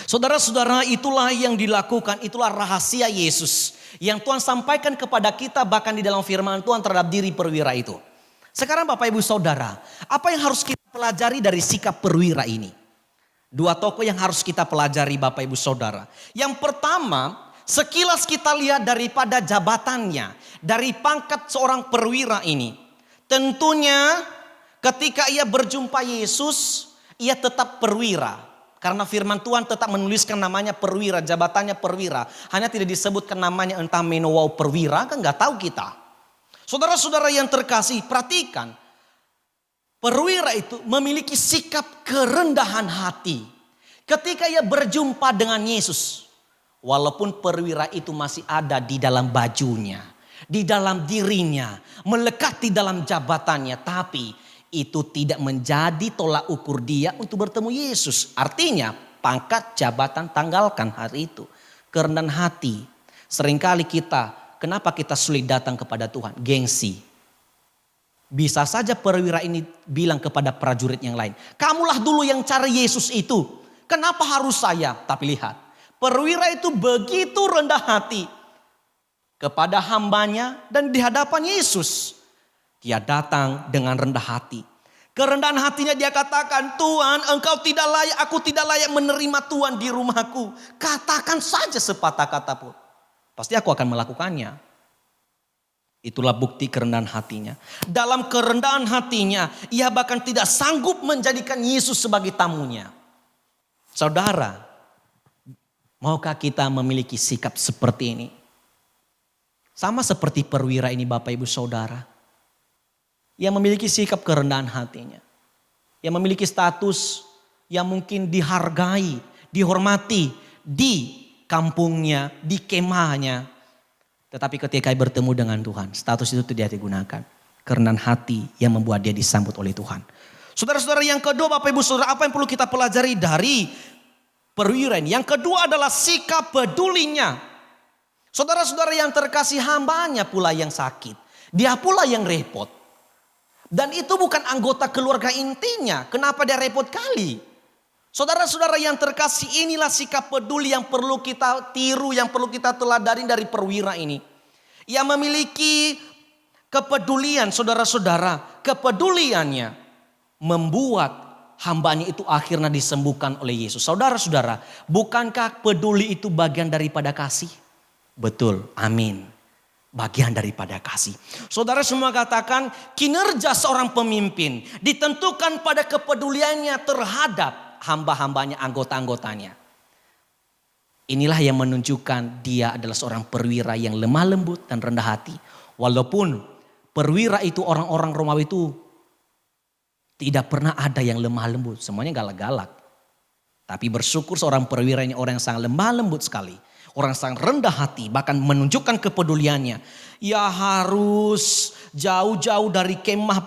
Saudara-saudara, itulah yang dilakukan, itulah rahasia Yesus. Yang Tuhan sampaikan kepada kita bahkan di dalam firman Tuhan terhadap diri perwira itu. Sekarang Bapak Ibu Saudara, apa yang harus kita pelajari dari sikap perwira ini? Dua tokoh yang harus kita pelajari Bapak Ibu Saudara. Yang pertama, sekilas kita lihat daripada jabatannya, dari pangkat seorang perwira ini. Tentunya ketika ia berjumpa Yesus, ia tetap perwira. Karena firman Tuhan tetap menuliskan namanya perwira, jabatannya perwira. Hanya tidak disebutkan namanya entah menowau perwira, kan gak tahu kita. Saudara-saudara yang terkasih, perhatikan. Perwira itu memiliki sikap kerendahan hati. Ketika ia berjumpa dengan Yesus. Walaupun perwira itu masih ada di dalam bajunya. Di dalam dirinya. Melekat di dalam jabatannya. Tapi itu tidak menjadi tolak ukur dia untuk bertemu Yesus. Artinya pangkat, jabatan, tanggalkan hari itu. Kerendahan hati. Seringkali kenapa kita sulit datang kepada Tuhan? Gengsi. Bisa saja perwira ini bilang kepada prajurit yang lain, kamulah dulu yang cari Yesus itu. Kenapa harus saya? Tapi lihat, perwira itu begitu rendah hati kepada hambanya dan di hadapan Yesus. Dia datang dengan rendah hati. Kerendahan hatinya dia katakan, Tuhan engkau tidak layak, aku tidak layak menerima Tuhan di rumahku. Katakan saja sepatah kata pun. Pasti aku akan melakukannya. Itulah bukti kerendahan hatinya. Dalam kerendahan hatinya, ia bahkan tidak sanggup menjadikan Yesus sebagai tamunya. Saudara, maukah kita memiliki sikap seperti ini? Sama seperti perwira ini Bapak Ibu Saudara. Yang memiliki sikap kerendahan hatinya. Yang memiliki status yang mungkin dihargai, dihormati di kampungnya, di kemahnya. Tetapi ketika bertemu dengan Tuhan, status itu tidak digunakan. Kerendahan hati yang membuat dia disambut oleh Tuhan. Saudara-saudara yang kedua Bapak Ibu Saudara, apa yang perlu kita pelajari dari perwira ini? Yang kedua adalah sikap pedulinya. Saudara-saudara yang terkasih, hambanya pula yang sakit. Dia pula yang repot. Dan itu bukan anggota keluarga intinya. Kenapa dia repot kali? Saudara-saudara yang terkasih, inilah sikap peduli yang perlu kita tiru, yang perlu kita teladani dari perwira ini. Ia memiliki kepedulian, saudara-saudara. Kepeduliannya membuat hambanya itu akhirnya disembuhkan oleh Yesus. Saudara-saudara, bukankah peduli itu bagian daripada kasih? Betul, amin. Bagian daripada kasih. Saudara semua katakan, kinerja seorang pemimpin ditentukan pada kepeduliannya terhadap hamba-hambanya, anggota-anggotanya. Inilah yang menunjukkan dia adalah seorang perwira yang lemah lembut dan rendah hati. Walaupun perwira itu orang-orang Romawi itu tidak pernah ada yang lemah lembut. Semuanya galak-galak. Tapi bersyukur seorang perwira ini orang yang sangat lemah lembut sekali. Orang sangat rendah hati, bahkan menunjukkan kepeduliannya. Ia harus jauh-jauh dari kemah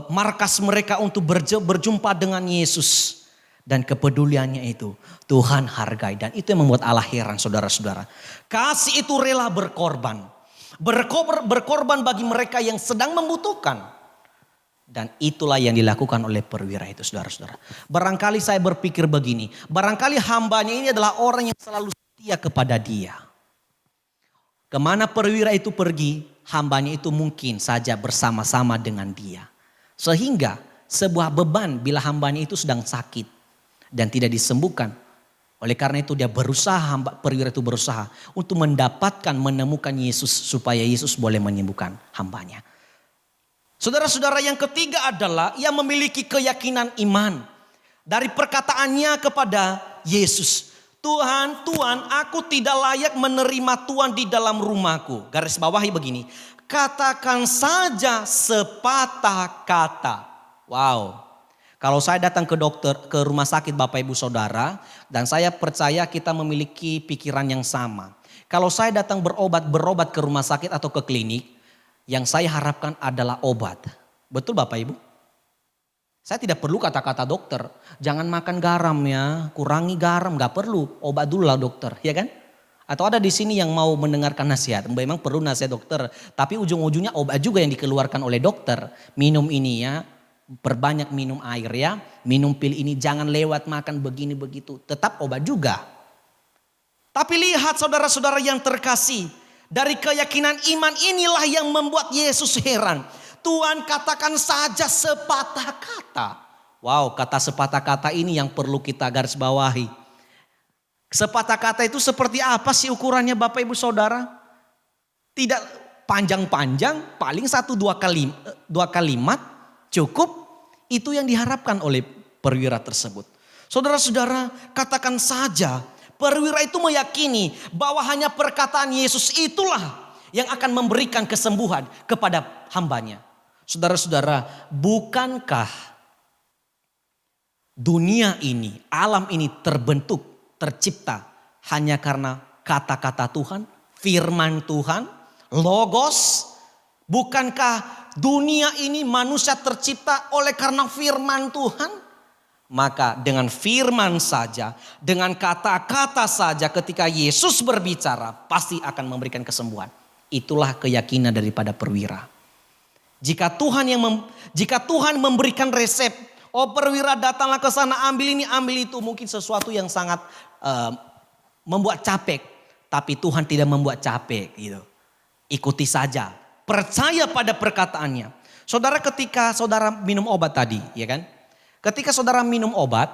markas mereka untuk berjumpa dengan Yesus. Dan kepeduliannya itu Tuhan hargai. Dan itu yang membuat Allah heran, saudara-saudara. Kasih itu rela berkorban. Berkorban bagi mereka yang sedang membutuhkan. Dan itulah yang dilakukan oleh perwira itu, saudara-saudara. Barangkali saya berpikir begini. Barangkali hambanya ini adalah orang yang selalu setia kepada dia. Kemana perwira itu pergi, hambanya itu mungkin saja bersama-sama dengan dia. Sehingga sebuah beban bila hambanya itu sedang sakit dan tidak disembuhkan. Oleh karena itu dia berusaha, perwira itu berusaha untuk mendapatkan, menemukan Yesus supaya Yesus boleh menyembuhkan hambanya. Saudara-saudara, yang ketiga adalah ia memiliki keyakinan iman. Dari perkataannya kepada Yesus. Tuhan, aku tidak layak menerima Tuhan di dalam rumahku. Garis bawahi begini. Katakan saja sepatah kata. Wow. Kalau saya datang ke rumah sakit Bapak Ibu Saudara, dan saya percaya kita memiliki pikiran yang sama. Kalau saya datang berobat ke rumah sakit atau ke klinik, yang saya harapkan adalah obat. Betul Bapak Ibu? Saya tidak perlu kata-kata dokter. Jangan makan garam ya, kurangi garam, gak perlu. Obat dulu lah dokter, ya kan? Atau ada di sini yang mau mendengarkan nasihat. Memang perlu nasihat dokter, tapi ujung-ujungnya obat juga yang dikeluarkan oleh dokter. Minum ini ya. Perbanyak minum air ya, minum pil ini, jangan lewat makan begini begitu, tetap obat juga. Tapi lihat saudara-saudara yang terkasih, dari keyakinan iman inilah yang membuat Yesus heran. Tuhan katakan saja sepatah kata. Wow, kata sepatah kata ini yang perlu kita garis bawahi. Sepatah kata itu seperti apa sih ukurannya Bapak Ibu Saudara? Tidak panjang-panjang, paling 1-2 kalimat cukup. Itu yang diharapkan oleh perwira tersebut. Saudara-saudara, katakan saja perwira itu meyakini bahwa hanya perkataan Yesus itulah yang akan memberikan kesembuhan kepada hambanya. Saudara-saudara, bukankah dunia ini, alam ini terbentuk, tercipta hanya karena kata-kata Tuhan, firman Tuhan, logos? Bukankah dunia ini manusia tercipta oleh karena firman Tuhan? Maka dengan firman saja, dengan kata-kata saja ketika Yesus berbicara pasti akan memberikan kesembuhan. Itulah keyakinan daripada perwira. Jika Tuhan memberikan resep, oh perwira datanglah ke sana, ambil ini, ambil itu, mungkin sesuatu yang sangat membuat capek, tapi Tuhan tidak membuat capek gitu. Ikuti saja, percaya pada perkataannya. Saudara, ketika saudara minum obat tadi, ya kan? Ketika saudara minum obat,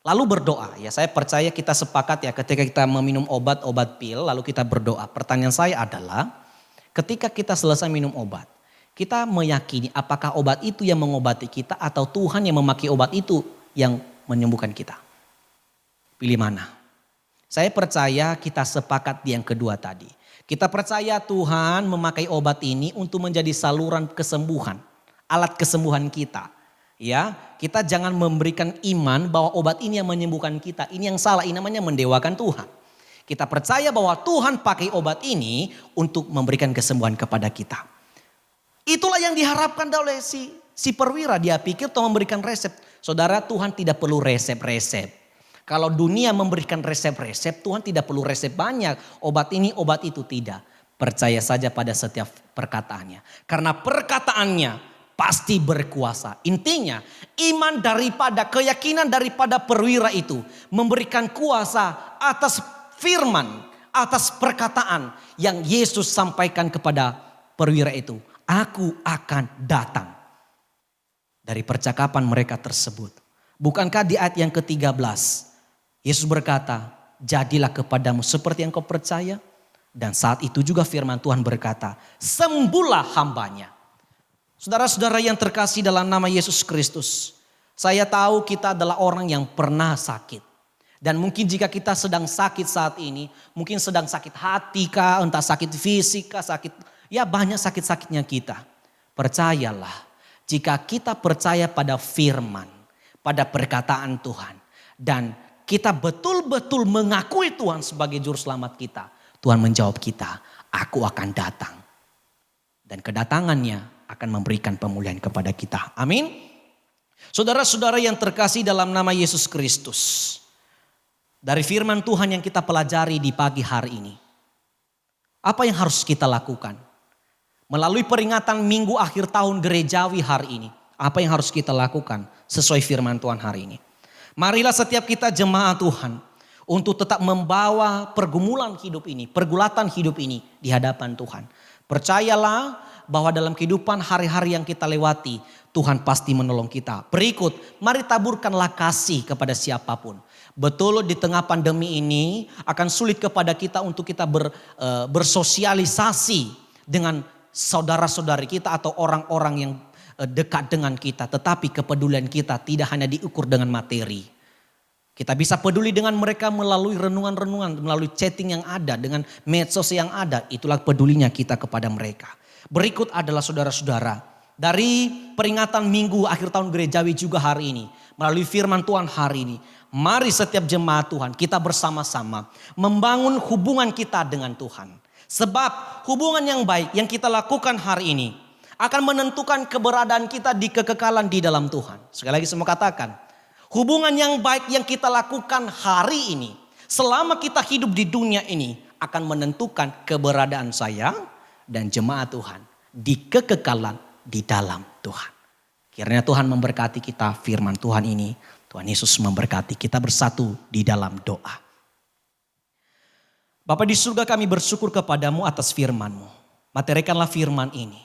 lalu berdoa, ya saya percaya kita sepakat ya ketika kita meminum obat pil, lalu kita berdoa. Pertanyaan saya adalah, ketika kita selesai minum obat, kita meyakini apakah obat itu yang mengobati kita atau Tuhan yang memakai obat itu yang menyembuhkan kita? Pilih mana? Saya percaya kita sepakat di yang kedua tadi. Kita percaya Tuhan memakai obat ini untuk menjadi saluran kesembuhan, alat kesembuhan kita. Ya, kita jangan memberikan iman bahwa obat ini yang menyembuhkan kita. Ini yang salah, ini namanya mendewakan Tuhan. Kita percaya bahwa Tuhan pakai obat ini untuk memberikan kesembuhan kepada kita. Itulah yang diharapkan oleh si perwira. Dia pikir Tuhan memberikan resep. Saudara, Tuhan tidak perlu resep-resep. Kalau dunia memberikan resep-resep, Tuhan tidak perlu resep banyak. Obat ini, obat itu, tidak. Percaya saja pada setiap perkataannya. Karena perkataannya pasti berkuasa. Intinya iman daripada keyakinan daripada perwira itu memberikan kuasa atas firman, atas perkataan yang Yesus sampaikan kepada perwira itu. Aku akan datang. Dari percakapan mereka tersebut. Bukankah di ayat yang ke-13 Yesus berkata, jadilah kepadamu seperti yang kau percaya. Dan saat itu juga firman Tuhan berkata, sembuhlah hambanya. Saudara-saudara yang terkasih dalam nama Yesus Kristus. Saya tahu kita adalah orang yang pernah sakit. Dan mungkin jika kita sedang sakit saat ini. Mungkin sedang sakit hati kah, entah sakit fisik kah, ya banyak sakit-sakitnya kita. Percayalah, jika kita percaya pada firman, pada perkataan Tuhan. Dan kita betul-betul mengakui Tuhan sebagai juru selamat kita. Tuhan menjawab kita, aku akan datang. Dan kedatangannya akan memberikan pemulihan kepada kita. Amin. Saudara-saudara yang terkasih dalam nama Yesus Kristus. Dari firman Tuhan yang kita pelajari di pagi hari ini. Apa yang harus kita lakukan? Melalui peringatan minggu akhir tahun gerejawi hari ini. Apa yang harus kita lakukan sesuai firman Tuhan hari ini? Marilah setiap kita jemaat Tuhan. Untuk tetap membawa pergumulan hidup ini. Pergulatan hidup ini di hadapan Tuhan. Percayalah bahwa dalam kehidupan hari-hari yang kita lewati, Tuhan pasti menolong kita. Berikut, mari taburkanlah kasih kepada siapapun. Betul di tengah pandemi ini akan sulit kepada kita untuk kita bersosialisasi dengan saudara-saudari kita atau orang-orang yang dekat dengan kita. Tetapi kepedulian kita tidak hanya diukur dengan materi. Kita bisa peduli dengan mereka melalui renungan-renungan, melalui chatting yang ada, dengan medsos yang ada. Itulah pedulinya kita kepada mereka. Berikut adalah saudara-saudara, dari peringatan minggu akhir tahun gerejawi juga hari ini. Melalui firman Tuhan hari ini. Mari setiap jemaat Tuhan kita bersama-sama membangun hubungan kita dengan Tuhan. Sebab hubungan yang baik yang kita lakukan hari ini akan menentukan keberadaan kita di kekekalan di dalam Tuhan. Sekali lagi semua katakan. Hubungan yang baik yang kita lakukan hari ini. Selama kita hidup di dunia ini akan menentukan keberadaan saya dan jemaat Tuhan di kekekalan di dalam Tuhan. Kiranya Tuhan memberkati kita firman Tuhan ini. Tuhan Yesus memberkati kita bersatu di dalam doa. Bapa di surga, kami bersyukur kepadamu atas firman-Mu. Materikanlah firman ini.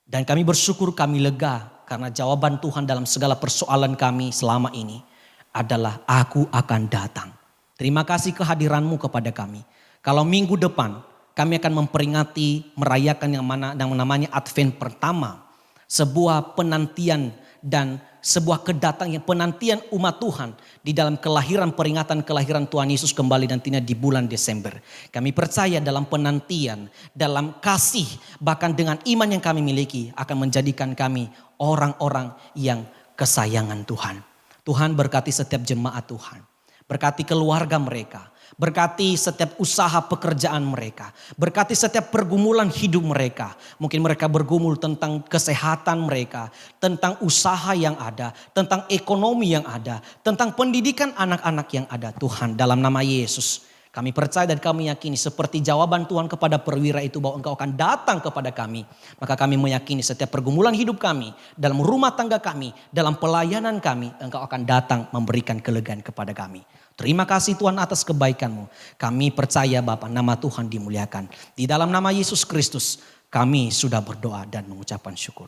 Dan kami bersyukur, kami lega karena jawaban Tuhan dalam segala persoalan kami selama ini adalah aku akan datang. Terima kasih kehadiranmu kepada kami. Kalau minggu depan kami akan memperingati, merayakan yang namanya Advent pertama. Sebuah penantian dan sebuah kedatangan, penantian umat Tuhan di dalam peringatan kelahiran Tuhan Yesus kembali nantinya di bulan Desember. Kami percaya dalam penantian, dalam kasih, bahkan dengan iman yang kami miliki akan menjadikan kami orang-orang yang kesayangan Tuhan. Tuhan berkati setiap jemaat Tuhan. Berkati keluarga mereka. Berkati setiap usaha pekerjaan mereka. Berkati setiap pergumulan hidup mereka. Mungkin mereka bergumul tentang kesehatan mereka. Tentang usaha yang ada. Tentang ekonomi yang ada. Tentang pendidikan anak-anak yang ada. Tuhan, dalam nama Yesus, kami percaya dan kami yakini seperti jawaban Tuhan kepada perwira itu bahwa Engkau akan datang kepada kami. Maka kami meyakini setiap pergumulan hidup kami, dalam rumah tangga kami, dalam pelayanan kami, Engkau akan datang memberikan kelegaan kepada kami. Terima kasih Tuhan atas kebaikan-Mu. Kami percaya Bapa, nama Tuhan dimuliakan. Di dalam nama Yesus Kristus kami sudah berdoa dan mengucapkan syukur.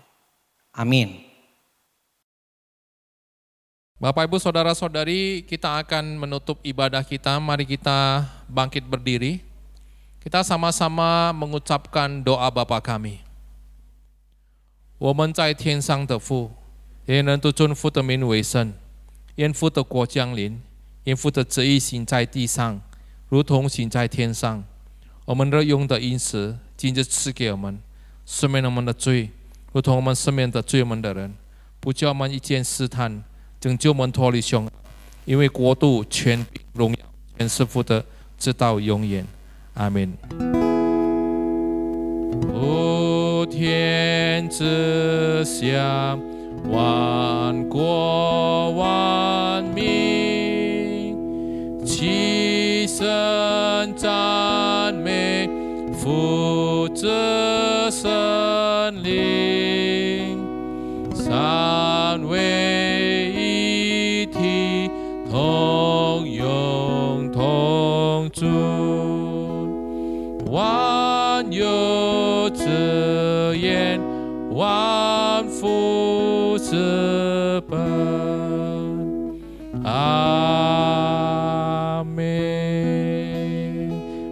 Amin. Bapak Ibu Saudara-saudari, kita akan menutup ibadah kita. Mari kita bangkit berdiri. Kita sama-sama mengucapkan doa Bapa kami. 我们在天上的父，愿人都尊父的名为圣，愿父的国降临，愿父的旨意行在地上，如同行在天上。我们日用的饮食，今日赐给我们，赦免我们的罪，如同我们赦免的罪我们的人，不叫我们一见试探，拯救我们脱离凶恶，因为国度、权柄、荣耀，全是父的，直到永远。阿门。普天之下，万国万民，齐声赞美父子圣灵，三位一体，同用同尊，万有之源，万福之本。Amin.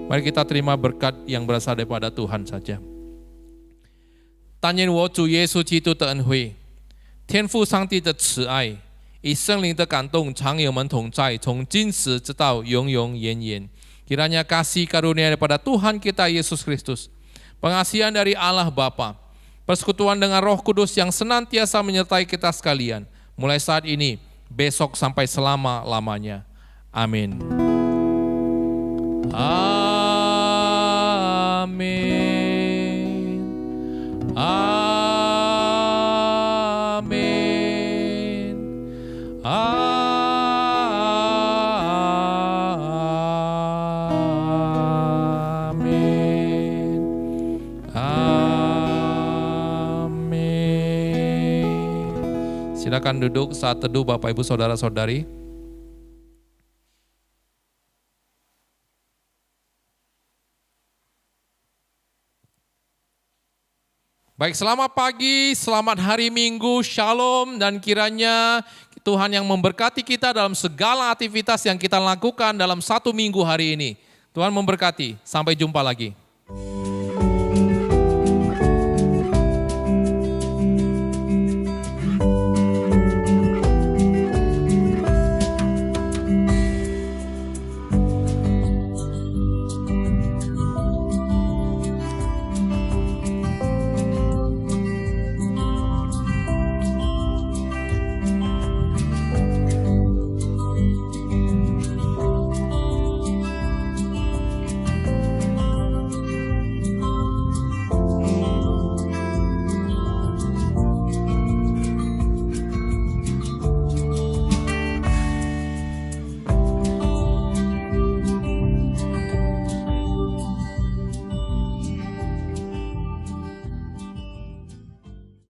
Mari kita terima berkat yang berasal daripada Tuhan saja. 但愿我主耶稣基督的恩惠，天父上帝的慈爱，以圣灵的感动，常与我们同在，从今时直到永永远远。Kiranya kasih karunia daripada Tuhan kita Yesus Kristus, pengasihan dari Allah Bapa, persekutuan dengan Roh Kudus yang senantiasa menyertai kita sekalian, mulai saat ini, besok sampai selama-lamanya. Amin. Amin. Amin. Amin. Amin. Silakan duduk saat teduh Bapak Ibu Saudara-saudari. Baik, selamat pagi, selamat hari Minggu, shalom, dan kiranya Tuhan yang memberkati kita dalam segala aktivitas yang kita lakukan dalam satu minggu hari ini. Tuhan memberkati, sampai jumpa lagi.